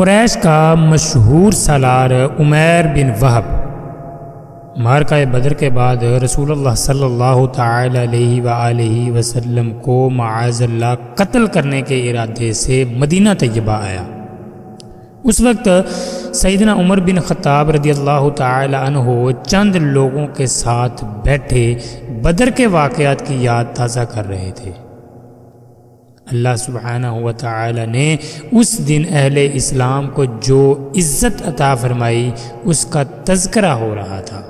قریش کا مشہور سالار عمیر بن وہب معرکہ بدر کے بعد رسول اللہ صلی اللہ تعالی علیہ وآلہ وسلم کو معاذ اللہ قتل کرنے کے ارادے سے مدینہ طیبہ آیا۔ اس وقت سیدنا عمر بن خطاب رضی اللہ تعالی عنہ چند لوگوں کے ساتھ بیٹھے بدر کے واقعات کی یاد تازہ کر رہے تھے۔ اللہ سبحانہ و تعالی نے اس دن اہل اسلام کو جو عزت عطا فرمائی اس کا تذکرہ ہو رہا تھا۔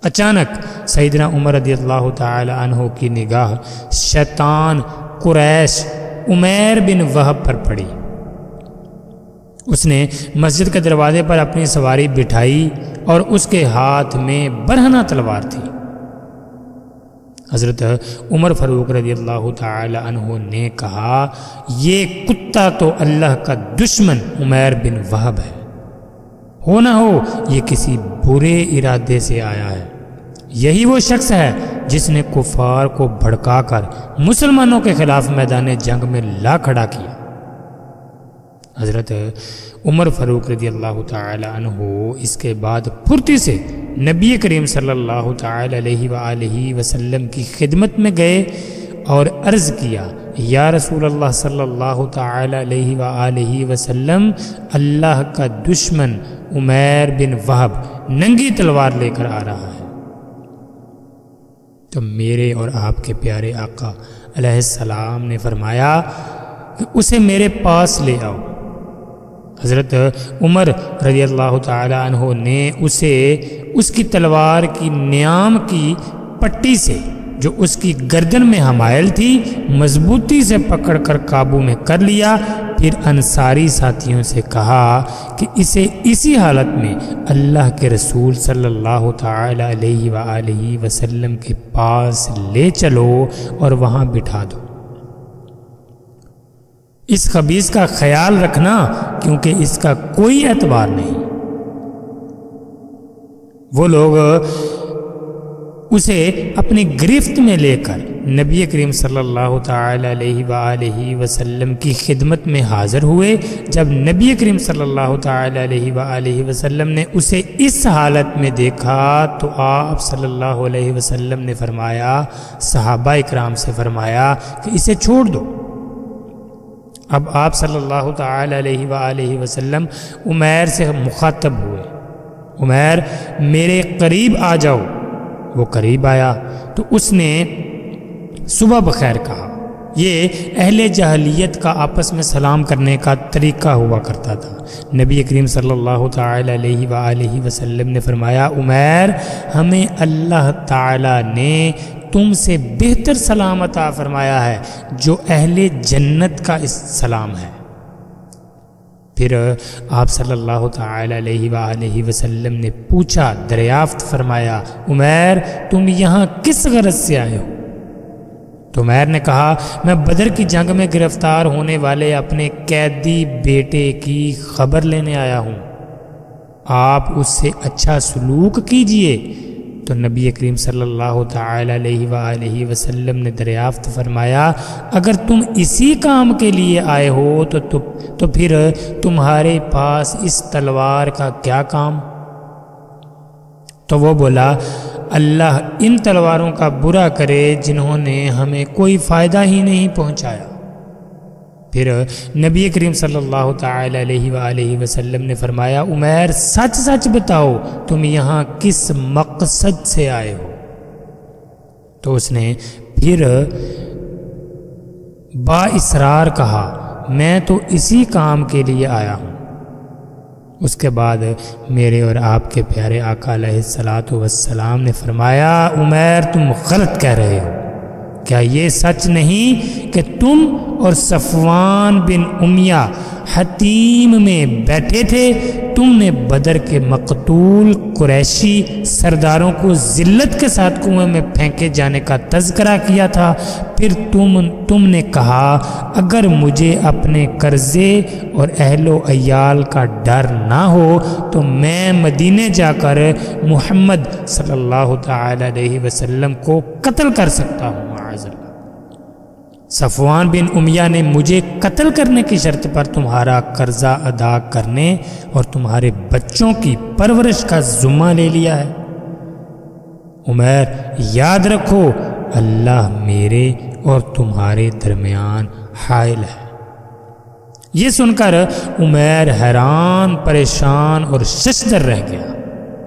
اچانک سیدنا عمر رضی اللہ تعالی عنہ کی نگاہ شیطان قریش عمیر بن وہب پر پڑی۔ اس نے مسجد کے دروازے پر اپنی سواری بٹھائی اور اس کے ہاتھ میں برہنہ تلوار تھی۔ حضرت عمر فاروق رضی اللہ تعالی عنہ نے کہا، یہ کتا تو اللہ کا دشمن عمیر بن وہب ہے، ہو نہ ہو یہ کسی برے ارادے سے آیا ہے۔ یہی وہ شخص ہے جس نے کفار کو بھڑکا کر مسلمانوں کے خلاف میدان جنگ میں لا کھڑا کیا۔ حضرت عمر فاروق رضی اللہ تعالی عنہ اس کے بعد پھرتی سے نبی کریم صلی اللہ تعالی علیہ وآلہ وسلم کی خدمت میں گئے اور عرض کیا، یا رسول اللہ صلی اللہ تعالی علیہ وآلہ وسلم، اللہ کا دشمن عمیر بن وہب ننگی تلوار لے کر آ رہا ہے، تو میرے اور آپ کے پیارے آقا علیہ السلام نے فرمایا کہ اسے میرے پاس لے آؤ۔ حضرت عمر رضی اللہ تعالی عنہ نے اسے اس کی تلوار کی نیام کی پٹی سے جو اس کی گردن میں حمائل تھی مضبوطی سے پکڑ کر قابو میں کر لیا، پھر انصاری ساتھیوں سے کہا کہ اسے اسی حالت میں اللہ کے رسول صلی اللہ تعالی علیہ وآلہ وسلم کے پاس لے چلو اور وہاں بٹھا دو۔ اس خبیث کا خیال رکھنا کیونکہ اس کا کوئی اعتبار نہیں۔ وہ لوگ اسے اپنی گرفت میں لے کر نبی کریم صلی اللہ تعالی علیہ وآلہ وسلم کی خدمت میں حاضر ہوئے۔ جب نبی کریم صلی اللہ تعالی علیہ وآلہ وسلم نے اسے اس حالت میں دیکھا تو آپ صلی اللہ علیہ وسلم نے فرمایا، صحابہ اکرام سے فرمایا کہ اسے چھوڑ دو۔ اب آپ صلی اللہ تعالی علیہ وآلہ وسلم عمیر سے مخاطب ہوئے، عمیر میرے قریب آ جاؤ۔ وہ قریب آیا تو اس نے صبح بخیر کہا۔ یہ اہل جاہلیت کا آپس میں سلام کرنے کا طریقہ ہوا کرتا تھا۔ نبی کریم صلی اللہ تعالی علیہ وآلہ وسلم نے فرمایا، عمیر ہمیں اللہ تعالی نے تم سے بہتر سلام عطا فرمایا ہے جو اہل جنت کا اس سلام ہے۔ پھر آپ صلی اللہ تعالی علیہ وآلہ وسلم نے پوچھا، دریافت فرمایا، عمیر تم یہاں کس غرض سے آئے ہو؟ تو عمیر نے کہا، میں بدر کی جنگ میں گرفتار ہونے والے اپنے قیدی بیٹے کی خبر لینے آیا ہوں، آپ اس سے اچھا سلوک کیجئے۔ تو نبی کریم صلی اللہ تعالی علیہ وآلہ وسلم نے دریافت فرمایا، اگر تم اسی کام کے لیے آئے ہو تو پھر تمہارے پاس اس تلوار کا کیا کام؟ تو وہ بولا، اللہ ان تلواروں کا برا کرے جنہوں نے ہمیں کوئی فائدہ ہی نہیں پہنچایا۔ پھر نبی کریم صلی اللہ تعالی علیہ وآلہ وسلم نے فرمایا، عمیر سچ سچ بتاؤ تم یہاں کس مقصد سے آئے ہو؟ تو اس نے پھر با اصرار کہا، میں تو اسی کام کے لیے آیا ہوں۔ اس کے بعد میرے اور آپ کے پیارے آقا علیہ الصلاۃ والسلام نے فرمایا، عمیر تم غلط کہہ رہے ہو، کیا یہ سچ نہیں کہ تم اور صفوان بن امیہ حتیم میں بیٹھے تھے؟ تم نے بدر کے مقتول قریشی سرداروں کو ذلت کے ساتھ کنویں میں پھینکے جانے کا تذکرہ کیا تھا۔ پھر تم نے کہا، اگر مجھے اپنے قرضے اور اہل و عیال کا ڈر نہ ہو تو میں مدینے جا کر محمد صلی اللہ تعالی علیہ وسلم کو قتل کر سکتا ہوں۔ معاذ اللہ۔ صفوان بن امیہ نے مجھے قتل کرنے کی شرط پر تمہارا قرضہ ادا کرنے اور تمہارے بچوں کی پرورش کا ذمہ لے لیا ہے۔ عمیر یاد رکھو اللہ میرے اور تمہارے درمیان حائل ہے۔ یہ سن کر عمیر حیران پریشان اور ششدر رہ گیا۔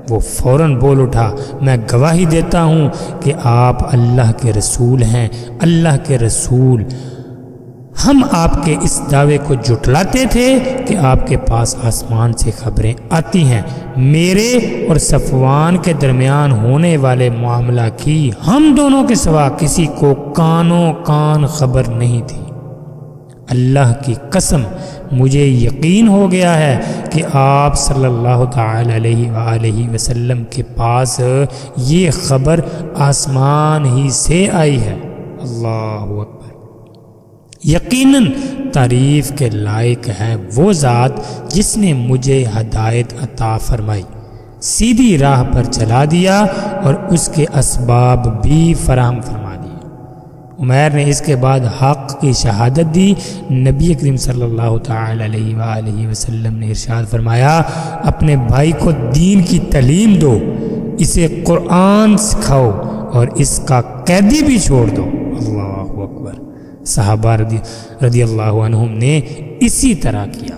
وہ فوراً بول اٹھا، میں گواہی دیتا ہوں کہ آپ اللہ کے رسول ہیں، اللہ کے رسول۔ ہم آپ کے اس دعوے کو جھٹلاتے تھے کہ آپ کے پاس آسمان سے خبریں آتی ہیں۔ میرے اور صفوان کے درمیان ہونے والے معاملہ کی ہم دونوں کے سوا کسی کو کانوں کان خبر نہیں تھی۔ اللہ کی قسم مجھے یقین ہو گیا ہے کہ آپ صلی اللہ تعالی علیہ وآلہ وسلم کے پاس یہ خبر آسمان ہی سے آئی ہے۔ اللہ اکبر۔ یقیناً تعریف کے لائق ہے وہ ذات جس نے مجھے ہدایت عطا فرمائی، سیدھی راہ پر چلا دیا اور اس کے اسباب بھی فراہم فرما دیے۔ عمیر نے اس کے بعد حق کی شہادت دی۔ نبی کریم صلی اللہ تعالی علیہ وآلہ وسلم نے ارشاد فرمایا، اپنے بھائی کو دین کی تعلیم دو، اسے قرآن سکھاؤ اور اس کا قیدی بھی چھوڑ دو۔ اللہ اکبر۔ صحابہ رضی اللہ عنہم نے اسی طرح کیا۔